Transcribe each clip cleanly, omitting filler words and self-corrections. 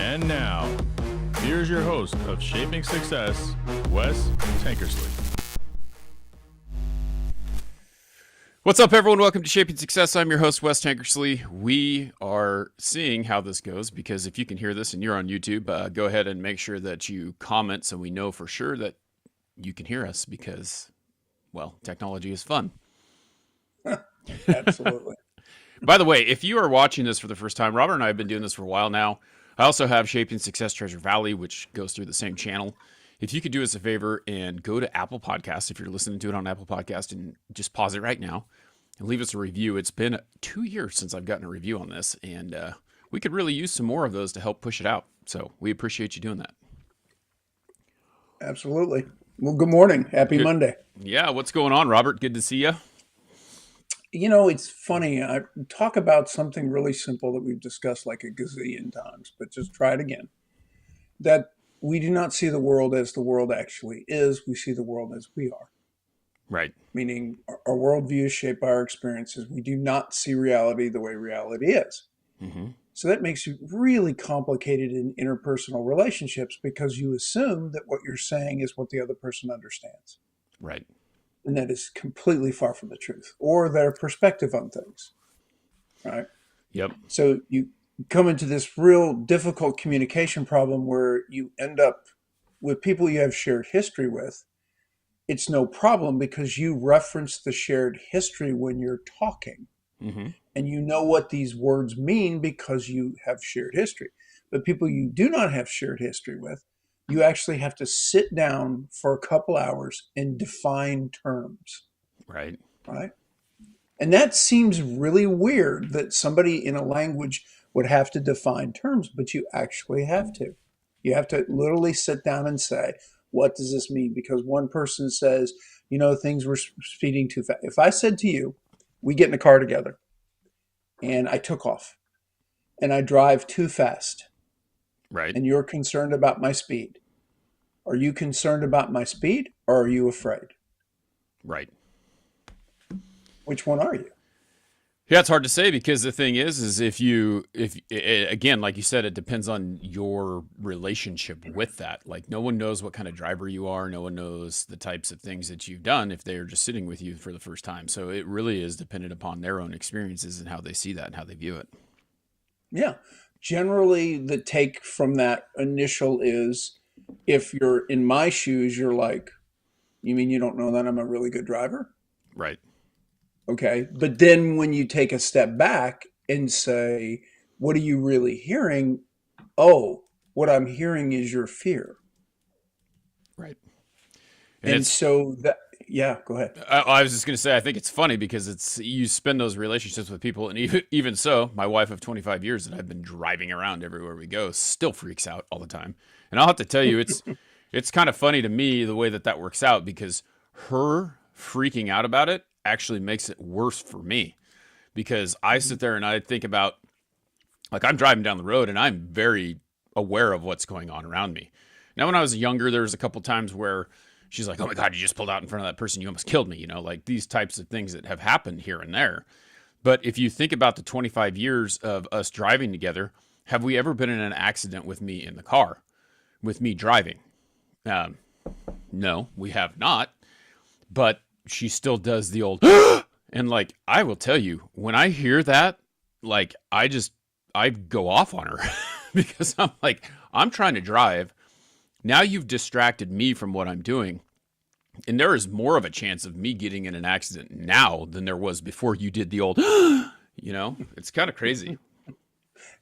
And now, here's your host of Shaping Success, Wes Tankersley. What's up, everyone? Welcome to Shaping Success. I'm your host, Wes Tankersley. We are seeing how this goes because if you can hear this and you're on YouTube, go ahead and make sure that you comment so we know for sure that you can hear us because, well, technology is fun. Absolutely. By the way, if you are watching this for the first time, Robert and I have been doing this for a while now. I also have Shaping Success Treasure Valley, which goes through the same channel. If you could do us a favor and go to Apple Podcasts, if you're listening to it on Apple Podcast, and just pause it right now and leave us a review. It's been 2 years since I've gotten a review on this, and we could really use some more of those to help push it out. So we appreciate you doing that. Absolutely. Well, good morning. Happy Monday. Yeah, what's going on, Robert? Good to see you. You know, it's funny. I talk about something really simple that we've discussed like a gazillion times, but just try it again. That we do not see the world as the world actually is. We see the world as we are. Right. Meaning our worldview is shaped by our experiences. We do not see reality the way reality is. Mm-hmm. So that makes it really complicated in interpersonal relationships because you assume that what you're saying is what the other person understands. Right. And that is completely far from the truth or their perspective on things. Right. Yep. So you come into this real difficult communication problem where you end up with people you have shared history with. It's no problem because you reference the shared history when you're talking. Mm-hmm. And you know what these words mean because you have shared history. But people you do not have shared history with, you actually have to sit down for a couple hours and define terms. Right. Right. And that seems really weird that somebody in a language would have to define terms, but you actually have to. You have to literally sit down and say, what does this mean? Because one person says, you know, things were speeding too fast. If I said to you, we get in a car together and I took off and I drive too fast. Right. And you're concerned about my speed. Are you concerned about my speed or are you afraid? Right. Which one are you? Yeah, it's hard to say because the thing is if again, like you said, it depends on your relationship with that. Like no one knows what kind of driver you are. No one knows the types of things that you've done if they are just sitting with you for the first time. So it really is dependent upon their own experiences and how they see that and how they view it. Yeah. Generally, the take from that initial is if you're in my shoes, you're like, you mean you don't know that I'm a really good driver? Right. Okay. But then when you take a step back and say, what are you really hearing? Oh, what I'm hearing is your fear. Right. And so that, yeah, go ahead. I was just going to say, I think it's funny because you spend those relationships with people. And even so, my wife of 25 years that I've been driving around everywhere we go still freaks out all the time. And I'll have to tell you, it's kind of funny to me the way that works out because her freaking out about it actually makes it worse for me because I sit there and I think about, like, I'm driving down the road and I'm very aware of what's going on around me. Now, when I was younger, there was a couple times where she's like, oh my God, you just pulled out in front of that person. You almost killed me. You know, like these types of things that have happened here and there. But if you think about the 25 years of us driving together, have we ever been in an accident with me in the car, with me driving? No, we have not. But she still does the old, and like, I will tell you, when I hear that, like, I go off on her because I'm like, I'm trying to drive. Now you've distracted me from what I'm doing. And there is more of a chance of me getting in an accident now than there was before you did the old, you know, it's kind of crazy.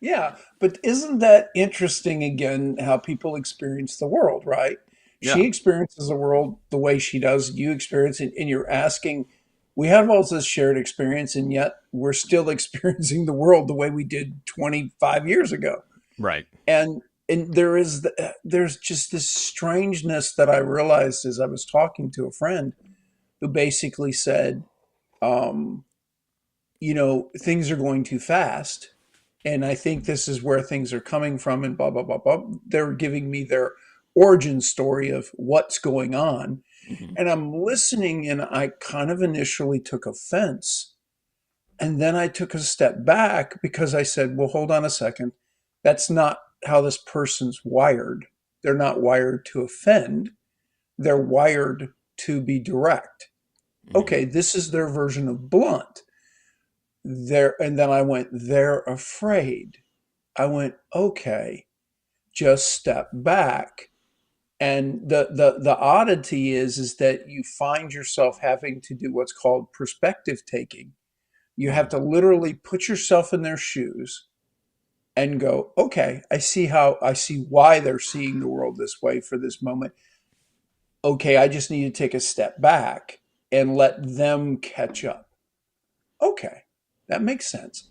Yeah. But isn't that interesting again, how people experience the world, right? Yeah. She experiences the world the way she does. You experience it, and you're asking, we have all this shared experience, and yet we're still experiencing the world the way we did 25 years ago. Right. And there's just this strangeness that I realized as I was talking to a friend who basically said, you know, things are going too fast. And I think this is where things are coming from and blah, blah, blah, blah. They're giving me their origin story of what's going on. Mm-hmm. And I'm listening and I kind of initially took offense. And then I took a step back because I said, well, hold on a second. That's not how this person's wired. They're not wired to offend. They're wired to be direct. Mhm. Okay, this is their version of blunt. And then I went, they're afraid. I went, okay, just step back. And the oddity is that you find yourself having to do what's called perspective taking. You have Mhm. to literally put yourself in their shoes and go, okay, I see why they're seeing the world this way for this moment. Okay, I just need to take a step back and let them catch up. Okay, that makes sense.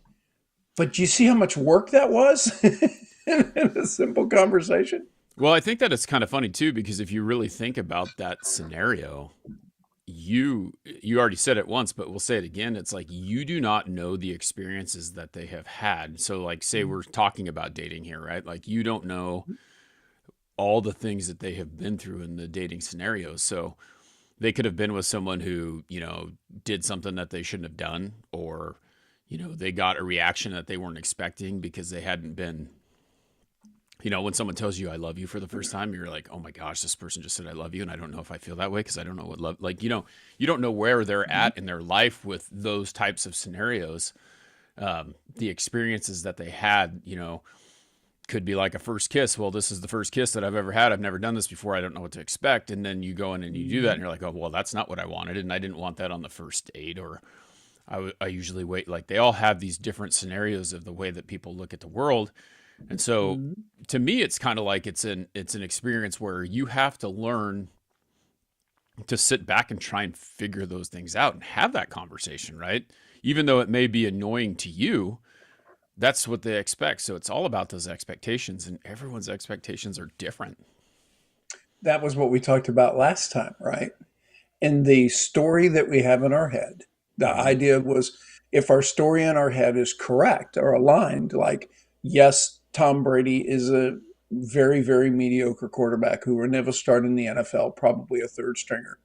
But do you see how much work that was in a simple conversation? Well, I think that it's kind of funny too, because if you really think about that scenario, you already said it once, but we'll say it again. It's like you do not know the experiences that they have had. So, like, say we're talking about dating here, right? Like, you don't know all the things that they have been through in the dating scenarios. So, they could have been with someone who, did something that they shouldn't have done, or, they got a reaction that they weren't expecting because they hadn't been, when someone tells you I love you for the first time, you're like, oh my gosh, this person just said I love you. And I don't know if I feel that way because I don't know what love, like, you don't know where they're at in their life with those types of scenarios. The experiences that they had, could be like a first kiss. Well, this is the first kiss that I've ever had. I've never done this before. I don't know what to expect. And then you go in and you do that and you're like, oh, well, that's not what I wanted. And I didn't want that on the first date. Or I usually wait. Like, they all have these different scenarios of the way that people look at the world. And so to me, it's kind of like it's an experience where you have to learn to sit back and try and figure those things out and have that conversation, right? Even though it may be annoying to you, that's what they expect. So it's all about those expectations, and everyone's expectations are different. That was what we talked about last time, right? In the story that we have in our head, the Hmm. idea was if our story in our head is correct or aligned, like, yes, Tom Brady is a very, very mediocre quarterback who will never start in the NFL, probably a third stringer.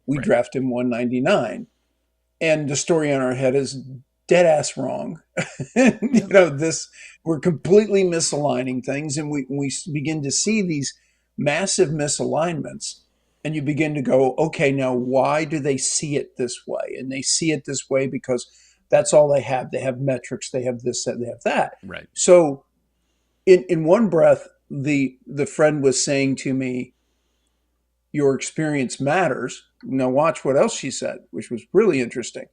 We Right. draft him 199. And the story in our head is dead ass wrong. Yeah. This we're completely misaligning things, and we begin to see these massive misalignments, and you begin to go, okay, now why do they see it this way? And they see it this way because that's all they have. They have metrics. They have this. They have that. Right. So, in one breath, the friend was saying to me, "Your experience matters." Now, watch what else she said, which was really interesting.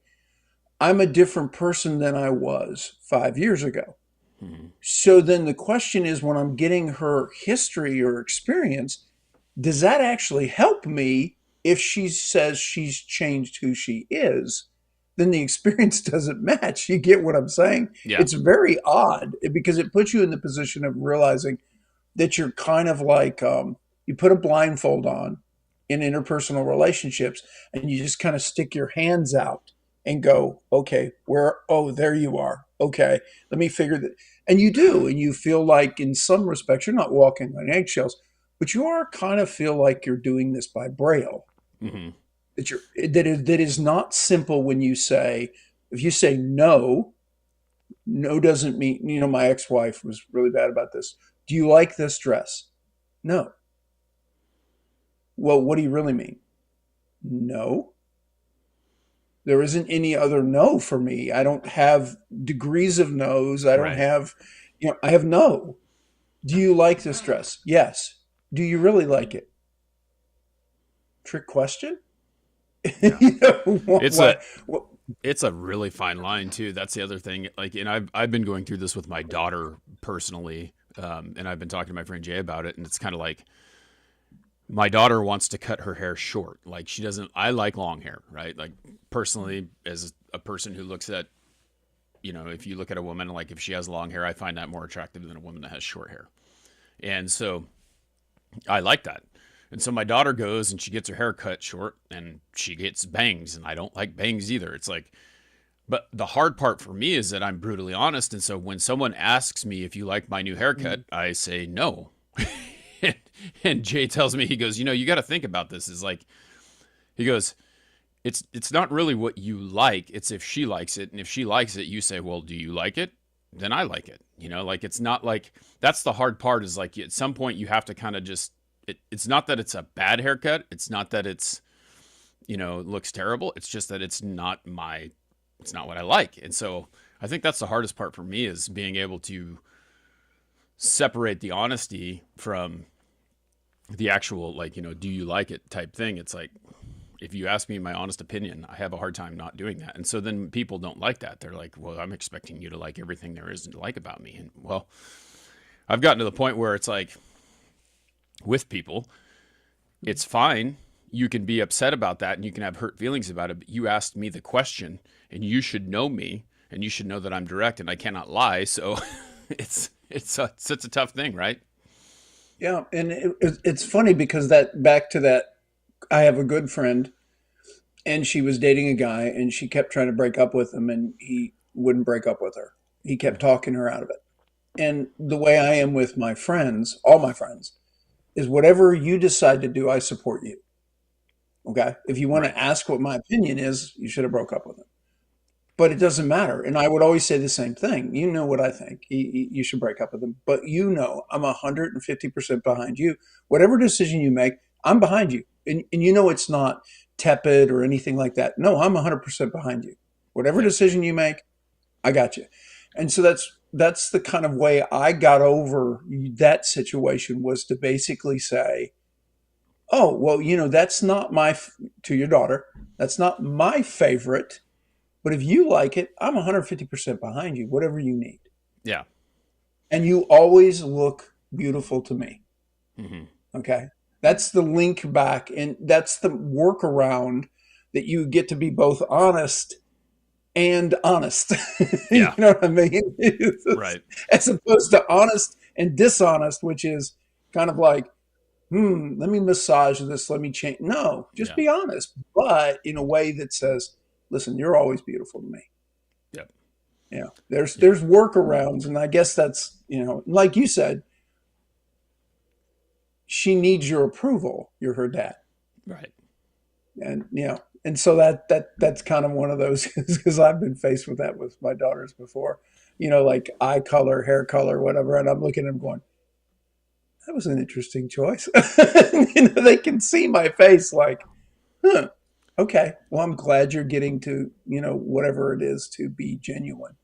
I'm a different person than I was 5 years ago. Hmm. So then the question is when I'm getting her history or experience, does that actually help me if she says she's changed who she is? Then the experience doesn't match. You get what I'm saying? Yeah. It's very odd because it puts you in the position of realizing that you're kind of like you put a blindfold on in interpersonal relationships and you just kind of stick your hands out and go, okay, where, oh, there you are. Okay, let me figure that. And you do. And you feel like, in some respects, you're not walking on eggshells, but you are kind of feel like you're doing this by braille. Hmm. That is not simple when you say, if you say no, no doesn't mean, my ex wife was really bad about this. Do you like this dress? No. Well, what do you really mean? No. There isn't any other no for me. I don't have degrees of no's. I don't Right. have, I have no. Do you like this dress? Yes. Do you really like it? Trick question? Yeah. It's a What, what? it's a really fine line too. That's the other thing. Like, and I've been going through this with my daughter personally, and I've been talking to my friend Jay about it, and it's kind of like my daughter wants to cut her hair short. Like, she doesn't. I like long hair, right? Like, personally, as a person who looks at, if you look at a woman, like, if she has long hair, I find that more attractive than a woman that has short hair, and so I like that. And so my daughter goes and she gets her hair cut short and she gets bangs, and I don't like bangs either. It's like, but the hard part for me is that I'm brutally honest. And so when someone asks me if you like my new haircut, I say no. And Jay tells me, he goes, you got to think about this. Is like, he goes, it's not really what you like. It's if she likes it. And if she likes it, you say, well, do you like it? then I like it. Like it's not like that's the hard part is like at some point you have to kind of just it's not that it's a bad haircut. It's not that it's it looks terrible. It's just that it's not what I like. And so I think that's the hardest part for me is being able to separate the honesty from the actual like, do you like it type thing. It's like if you ask me my honest opinion, I have a hard time not doing that. And so then people don't like that. They're like, well, I'm expecting you to like everything there is to like about me. And well, I've gotten to the point where it's like with people, it's fine. You can be upset about that and you can have hurt feelings about it. But you asked me the question and you should know me and you should know that I'm direct and I cannot lie. So it's a tough thing, right? Yeah. And it's funny because back to that, I have a good friend and she was dating a guy and she kept trying to break up with him and he wouldn't break up with her. He kept talking her out of it. And the way I am with my friends, all my friends, is whatever you decide to do, I support you. Okay? If you want to ask what my opinion is, you should have broke up with him. But it doesn't matter. And I would always say the same thing. You know what I think. You should break up with him. But I'm 150% behind you. Whatever decision you make, I'm behind you. And it's not tepid or anything like that. No, I'm 100% behind you. Whatever decision you make, I got you. And so that's the kind of way I got over that situation was to basically say, oh, well, that's not to your daughter, that's not my favorite. But if you like it, I'm 150% behind you, whatever you need. Yeah. And you always look beautiful to me. Mm-hmm. Okay. That's the link back. And that's the workaround that you get to be both honest and honest. Yeah. You know what I mean? Right. As opposed to honest and dishonest, which is kind of like, let me massage this. Let me change. No, just be honest, but in a way that says, listen, you're always beautiful to me. Yep. Yeah. There's workarounds. And I guess that's, like you said, she needs your approval. You're her dad. Right. And, and so that's kind of one of those, because I've been faced with that with my daughters before, like eye color, hair color, whatever. And I'm looking at them going, that was an interesting choice. They can see my face like, okay, well, I'm glad you're getting to, whatever it is to be genuine.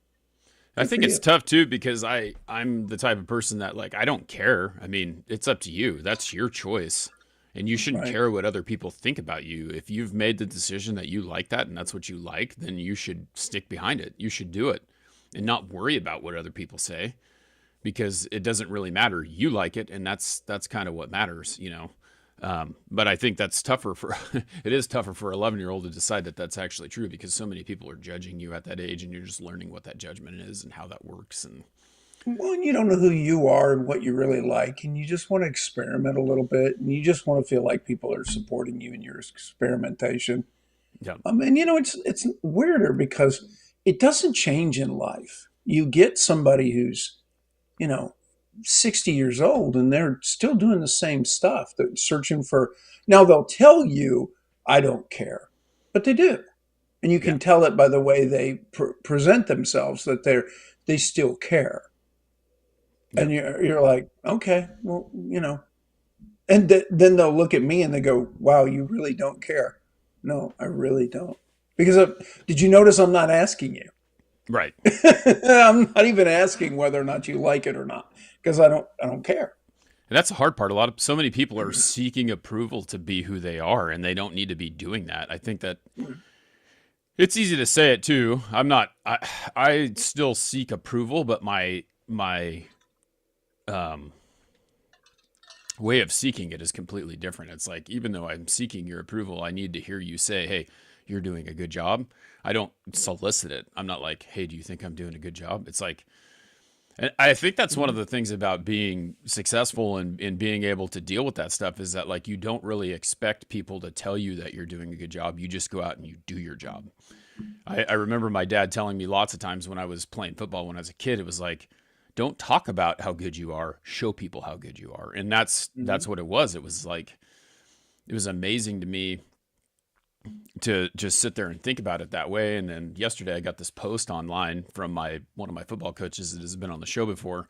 I think it's tough too, because I'm the type of person that like, I don't care. I mean, it's up to you. That's your choice. And you shouldn't care what other people think about you. If you've made the decision that you like that and that's what you like, then you should stick behind it. You should do it and not worry about what other people say, because it doesn't really matter. You like it, and that's kind of what matters, But I think that's tougher it is tougher for an 11-year-old to decide that that's actually true, because so many people are judging you at that age, and you're just learning what that judgment is and how that works. And well, you don't know who you are and what you really like, and you just want to experiment a little bit, and you just want to feel like people are supporting you in your experimentation. yeah, And it's weirder because it doesn't change in life. You get somebody who's 60 years old and they're still doing the same stuff. They're searching for, now they'll tell you, I don't care, but they do. And you can tell it by the way they present themselves that they still care. Yeah. And you're like, okay, well, and then they'll look at me and they go, wow, you really don't care. No, I really don't. Because did you notice I'm not asking you? right. I'm not even asking whether or not you like it or not, because I don't care. And that's the hard part. So many people are seeking approval to be who they are, and they don't need to be doing that. I think that it's easy to say it too. I still seek approval, but my way of seeking it is completely different. It's like, even though I'm seeking your approval, I need to hear you say, hey, you're doing a good job. I don't solicit it. I'm not like, hey, do you think I'm doing a good job? It's like, and I think that's one of the things about being successful and being able to deal with that stuff is that, like, you don't really expect people to tell you that you're doing a good job. You just go out and you do your job. I remember my dad telling me lots of times when I was playing football when I was a kid, it was like, don't talk about how good you are, show people how good you are. And that's what it was. It was like, it was amazing to me to just sit there and think about it that way. And then yesterday I got this post online from one of my football coaches that has been on the show before,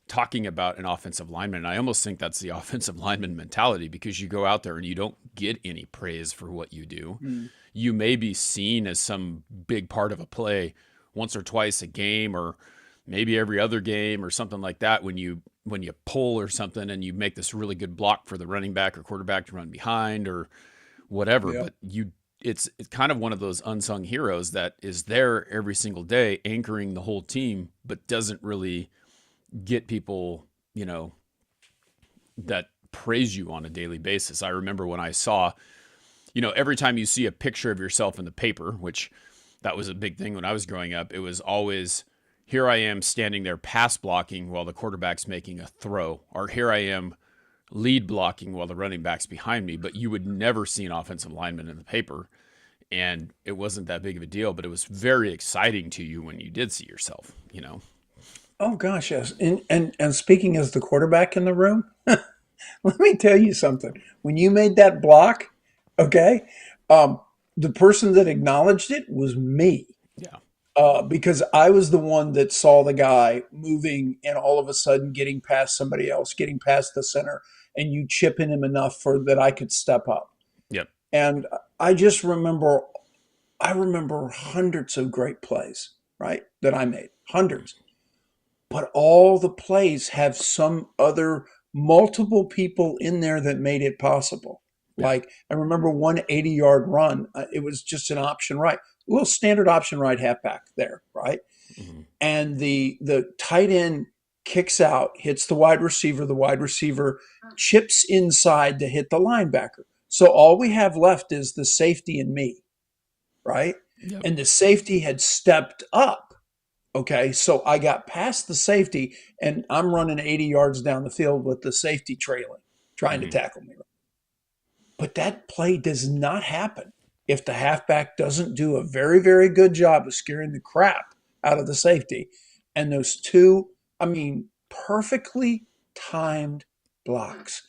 talking about an offensive lineman. And I almost think that's the offensive lineman mentality, because you go out there and you don't get any praise for what you do. You may be seen as some big part of a play once or twice a game, or maybe every other game or something like that, when you pull or something and you make this really good block for the running back or quarterback to run behind or whatever. Yeah. But it's kind of one of those unsung heroes that is there every single day anchoring the whole team, but doesn't really get people, that praise you on a daily basis. I remember when I saw, every time you see a picture of yourself in the paper, which that was a big thing when I was growing up, it was always, here I am standing there pass blocking while the quarterback's making a throw, or here I am lead blocking while the running back's behind me. But you would never see an offensive lineman in the paper, and it wasn't that big of a deal, but it was very exciting to you when you did see yourself, Oh gosh, yes. And speaking as the quarterback in the room, let me tell you something. When you made that block, okay, the person that acknowledged it was me. Yeah. Because I was the one that saw the guy moving and all of a sudden getting past somebody else, getting past the center, and you chipping him enough for that I could step up. Yep. And I just remember, hundreds of great plays, right, that I made, hundreds. But all the plays have some other multiple people in there that made it possible. Yeah. Like I remember one 80-yard run. It was just an option right, a little standard option right halfback there, right? Mm-hmm. And the tight end kicks out, hits the wide receiver. The wide receiver chips inside to hit the linebacker. So all we have left is the safety and me, right? Yep. And the safety had stepped up. Okay, so I got past the safety, and I'm running 80 yards down the field with the safety trailing, trying to tackle me. But that play does not happen if the halfback doesn't do a very, very good job of scaring the crap out of the safety. And those two, perfectly timed blocks,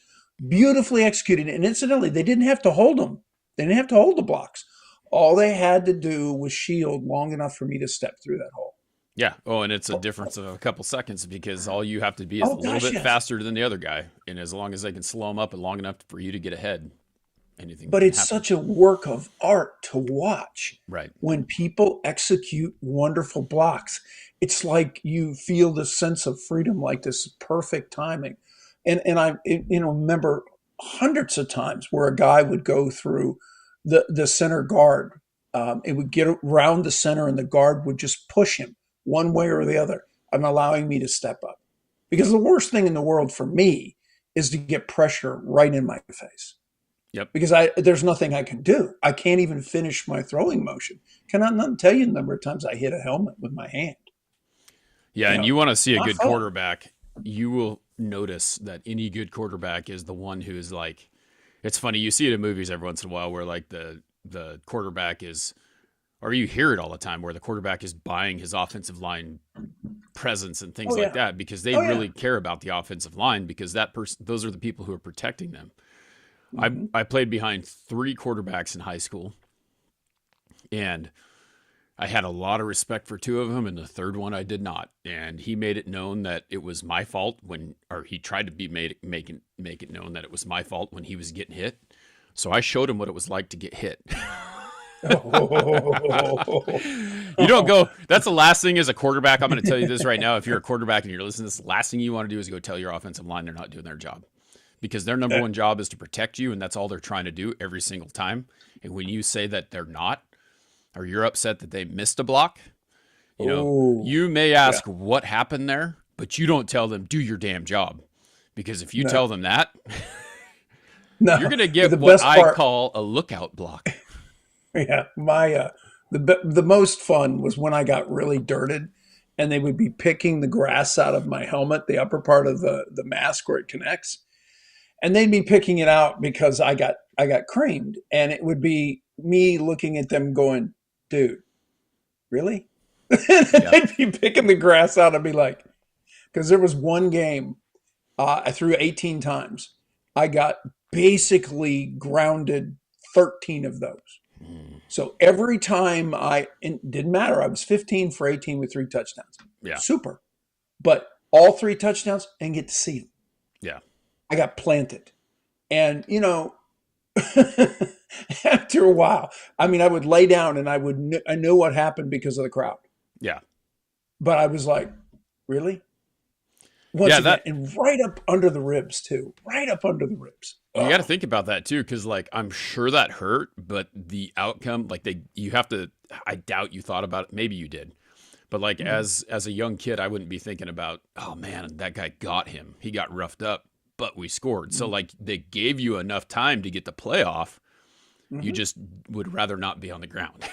beautifully executed. And incidentally, they didn't have to hold them. They didn't have to hold the blocks. All they had to do was shield long enough for me to step through that hole. Yeah. Oh, and it's a difference of a couple seconds, because all you have to be is a little bit faster than the other guy. And as long as they can slow him up and long enough for you to get ahead, anything. But it's such a work of art to watch. Right. When people execute wonderful blocks, it's like you feel this sense of freedom, like this perfect timing. And I remember hundreds of times where a guy would go through the center guard. It would get around the center and the guard would just push him one way or the other and allowing me to step up. Because the worst thing in the world for me is to get pressure right in my face. Yep. Because there's nothing I can do. I can't even finish my throwing motion. Cannot not tell you the number of times I hit a helmet with my hand. Yeah, and you want to see a good quarterback, you will notice that any good quarterback is the one who is like, it's funny, you see it in movies every once in a while where like the quarterback is, or you hear it all the time, where the quarterback is buying his offensive line presence and things like that, because they really care about the offensive line, because those are the people who are protecting them. Mm-hmm. I played behind 3 quarterbacks in high school, and I had a lot of respect for 2 of them, and the third one I did not. And he made it known that it was my fault or he tried to make it known that it was my fault when he was getting hit. So I showed him what it was like to get hit. You don't go, that's the last thing as a quarterback. I'm going to tell you this right now. If you're a quarterback and you're listening to this, the last thing you want to do is go tell your offensive line they're not doing their job, because their number one job is to protect you. And that's all they're trying to do every single time. And when you say that they're not, or you're upset that they missed a block, you may ask what happened there, but you don't tell them, do your damn job. Because if you tell them that, you're going to get what I call a lookout block. Yeah, the most fun was when I got really dirted, and they would be picking the grass out of my helmet, the upper part of the mask where it connects, and they'd be picking it out because I got creamed, and it would be me looking at them going, "Dude, really?" They'd be picking the grass out and be like, because there was one game I threw 18 times, I got basically grounded 13 of those. So every time it didn't matter, I was 15 for 18 with 3 touchdowns. Yeah. Super. But all 3 touchdowns, I didn't get to see them. Yeah. I got planted. And, after a while, I mean, I would lay down and I knew what happened because of the crowd. Yeah. But I was like, really? Once again, and right up under the ribs too. Right up under the ribs. You got to think about that too, because like I'm sure that hurt, but the outcome, like you have to. I doubt you thought about it. Maybe you did, but like as a young kid, I wouldn't be thinking about, oh man, that guy got him. He got roughed up, but we scored. So like they gave you enough time to get the playoff. You just would rather not be on the ground.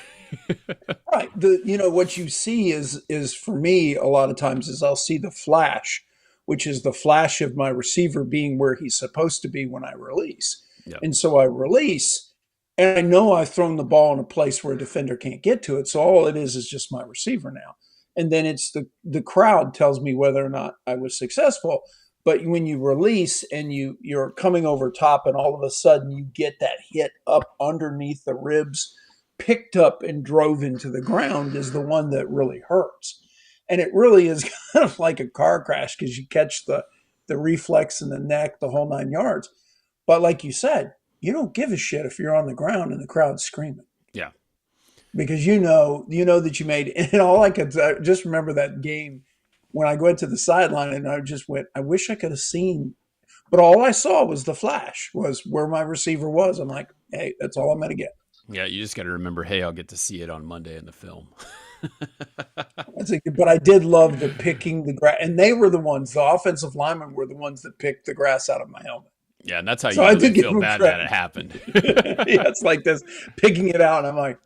Right. What you see is for me a lot of times is I'll see the flash, which is the flash of my receiver being where he's supposed to be when I release. Yep. And so I release, and I know I've thrown the ball in a place where a defender can't get to it. So all it is just my receiver now. And then it's the crowd tells me whether or not I was successful. But when you release and you're coming over top and all of a sudden you get that hit up underneath the ribs, picked up and drove into the ground is the one that really hurts. And it really is kind of like a car crash because you catch the reflex in the neck, the whole 9 yards. But like you said, you don't give a shit if you're on the ground and the crowd's screaming. Yeah. Because you know that you made, and all I just remember that game when I went to the sideline and I just went, I wish I could have seen, but all I saw was the flash, was where my receiver was. I'm like, hey, that's all I'm going to get. Yeah, you just got to remember, hey, I'll get to see it on Monday in the film. But I did love the picking the grass, and they were the offensive linemen were the ones that picked the grass out of my helmet. Yeah, and that's how So you I really did give feel them bad credit. that it happened. Yeah, it's like this, picking it out, and I'm like,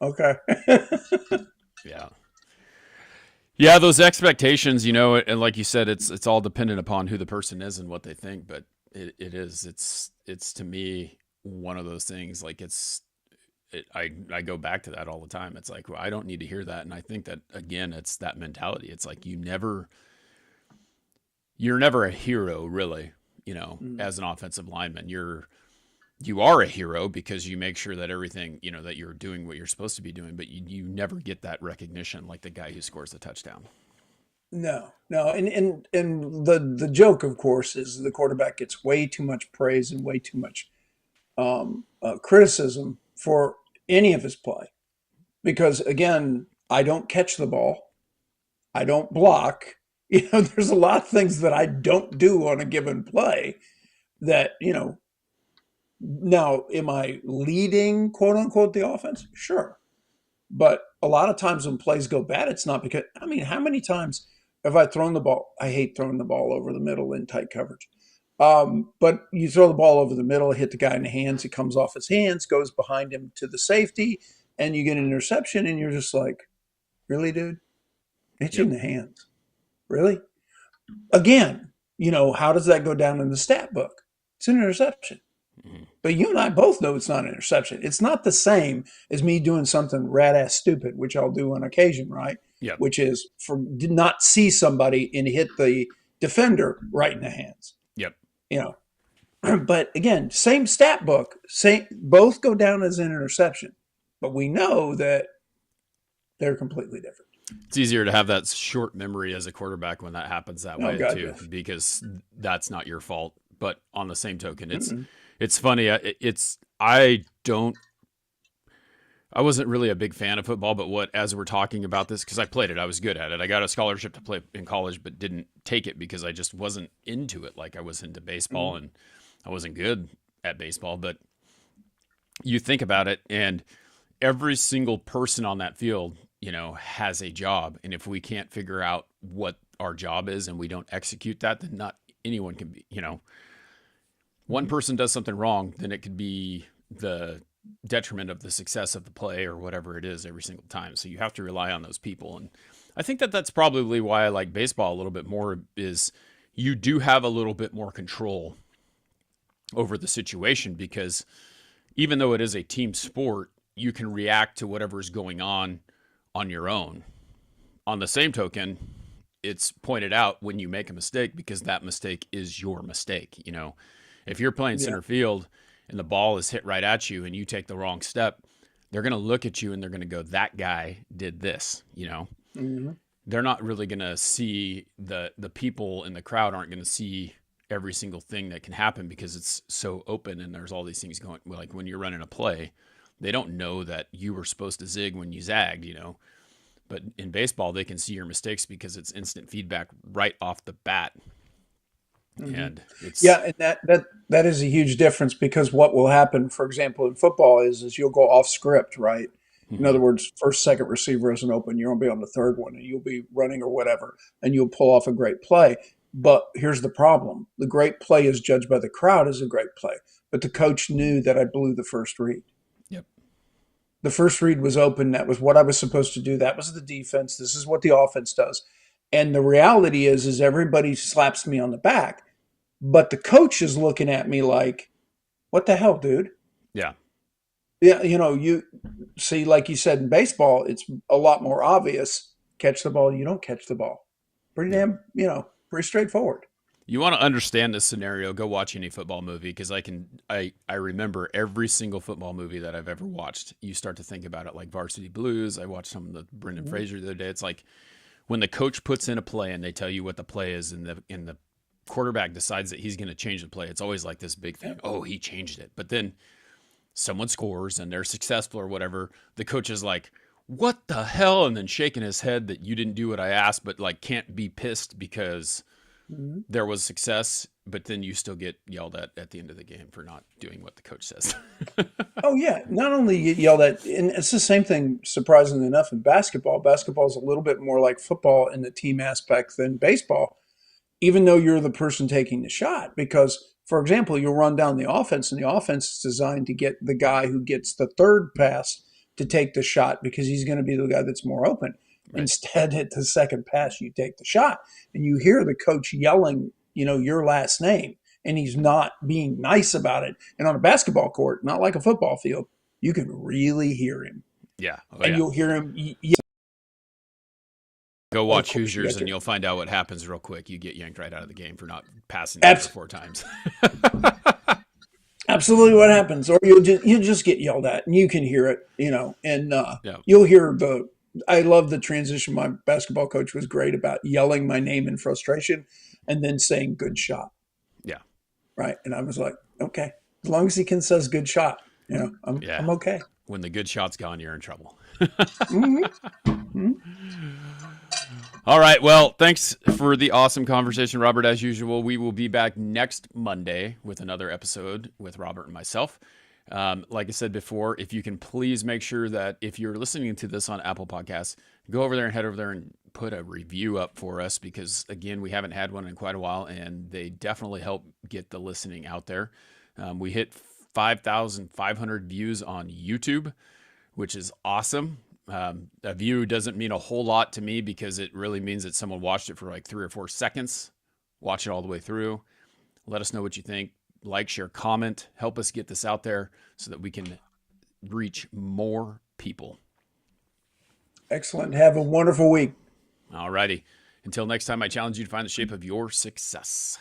okay. Yeah. Yeah, those expectations, and like you said, it's all dependent upon who the person is and what they think. But it's to me one of those things. Like I go back to that all the time. It's like, well, I don't need to hear that, and I think that again, it's that mentality. It's like you're never a hero, really. As an offensive lineman, you are a hero because you make sure that everything, that you're doing what you're supposed to be doing, but you never get that recognition like the guy who scores the touchdown. No. And the joke, of course, is the quarterback gets way too much praise and way too much criticism for any of his play. Because again, I don't catch the ball. I don't block. There's a lot of things that I don't do on a given play that, now, am I leading, quote unquote, the offense? Sure. But a lot of times when plays go bad, it's not because, how many times have I thrown the ball? I hate throwing the ball over the middle in tight coverage. But you throw the ball over the middle, hit the guy in the hands, it comes off his hands, goes behind him to the safety, and you get an interception, and you're just like, really, dude? Hit you in the hands. Really? Again, how does that go down in the stat book? It's an interception. But you and I both know it's not an interception. It's not the same as me doing something rad-ass stupid, which I'll do on occasion, right? Yep. Which is did not see somebody and hit the defender right in the hands. Yep. But again, same stat book, both go down as an interception. But we know that they're completely different. It's easier to have that short memory as a quarterback when that happens that way God, too, yes. because that's not your fault. But on the same token, it's funny. I wasn't really a big fan of football, but as we're talking about this, because I played it, I was good at it. I got a scholarship to play in college, but didn't take it because I just wasn't into it. Like I was into baseball and I wasn't good at baseball, but you think about it and every single person on that field, has a job. And if we can't figure out what our job is and we don't execute that, then not anyone can be, one person does something wrong, then it could be the detriment of the success of the play or whatever it is every single time. So you have to rely on those people. And I think that that's probably why I like baseball a little bit more, is you do have a little bit more control over the situation, because even though it is a team sport, you can react to whatever's going on your own. On the same token, it's pointed out when you make a mistake, because that mistake is your mistake. If you're playing center field and the ball is hit right at you and you take the wrong step, they're going to look at you and they're going to go, that guy did this, you know? Mm-hmm. They're not really going to see the people in the crowd aren't going to see every single thing that can happen because it's so open and there's all these things going. Like when you're running a play, they don't know that you were supposed to zig when you zagged, you know. But in baseball, they can see your mistakes because it's instant feedback right off the bat. Mm-hmm. And it's Yeah, and that is a huge difference because what will happen, for example, in football is you'll go off script, right? In other words, first, second receiver isn't open. You're going to be on the third one, and you'll be running or whatever, and you'll pull off a great play. But here's the problem: the great play is judged by the crowd as a great play. But the coach knew that I blew the first read. Yep. The first read was open. That was what I was supposed to do. That was the defense. This is what the offense does. And the reality is everybody slaps me on the back, but the coach is looking at me like, "What the hell, dude?" Yeah. Yeah, you see, like you said in baseball, it's a lot more obvious. Catch the ball, you don't catch the ball. Pretty damn, pretty straightforward. You want to understand this scenario, go watch any football movie because I remember every single football movie that I've ever watched. You start to think about it like Varsity Blues. I watched some of the Brendan Fraser the other day. It's like when the coach puts in a play and they tell you what the play is and the quarterback decides that he's going to change the play. It's always like this big thing. Oh, he changed it. But then someone scores and they're successful or whatever. The coach is like, what the hell? And then shaking his head that you didn't do what I asked, but like can't be pissed because there was success, but then you still get yelled at the end of the game for not doing what the coach says. Oh, yeah. Not only you yelled at, and it's the same thing, surprisingly enough, in basketball. Basketball is a little bit more like football in the team aspect than baseball, even though you're the person taking the shot. Because, for example, you'll run down the offense, and the offense is designed to get the guy who gets the third pass to take the shot because he's going to be the guy that's more open. Right. Instead, at the second pass, you take the shot, and you hear the coach yelling, your last name, and he's not being nice about it. And on a basketball court, not like a football field, you can really hear him. Yeah. Oh, and yeah. you'll hear him. Go watch Hoosiers and you'll find out what happens real quick. You get yanked right out of the game for not passing the 4 times. Absolutely what happens. Or you'll just get yelled at and you can hear it, and you'll hear I love the transition. My basketball coach was great about yelling my name in frustration and then saying good shot. Yeah. Right. And I was like, okay, as long as he can says good shot, I'm okay. When the good shot's gone, you're in trouble. All right. Well, thanks for the awesome conversation, Robert. As usual, we will be back next Monday with another episode with Robert and myself. Like I said before, if you can please make sure that if you're listening to this on Apple Podcasts, go over there and head over there and put a review up for us because, again, we haven't had one in quite a while, and they definitely help get the listening out there. We hit 5,500 views on YouTube, which is awesome. A view doesn't mean a whole lot to me because it really means that someone watched it for like 3 or 4 seconds. Watch it all the way through. Let us know what you think. Like, share, comment. Help us get this out there so that we can reach more people. Excellent. Have a wonderful week. All righty. Until next time, I challenge you to find the shape of your success.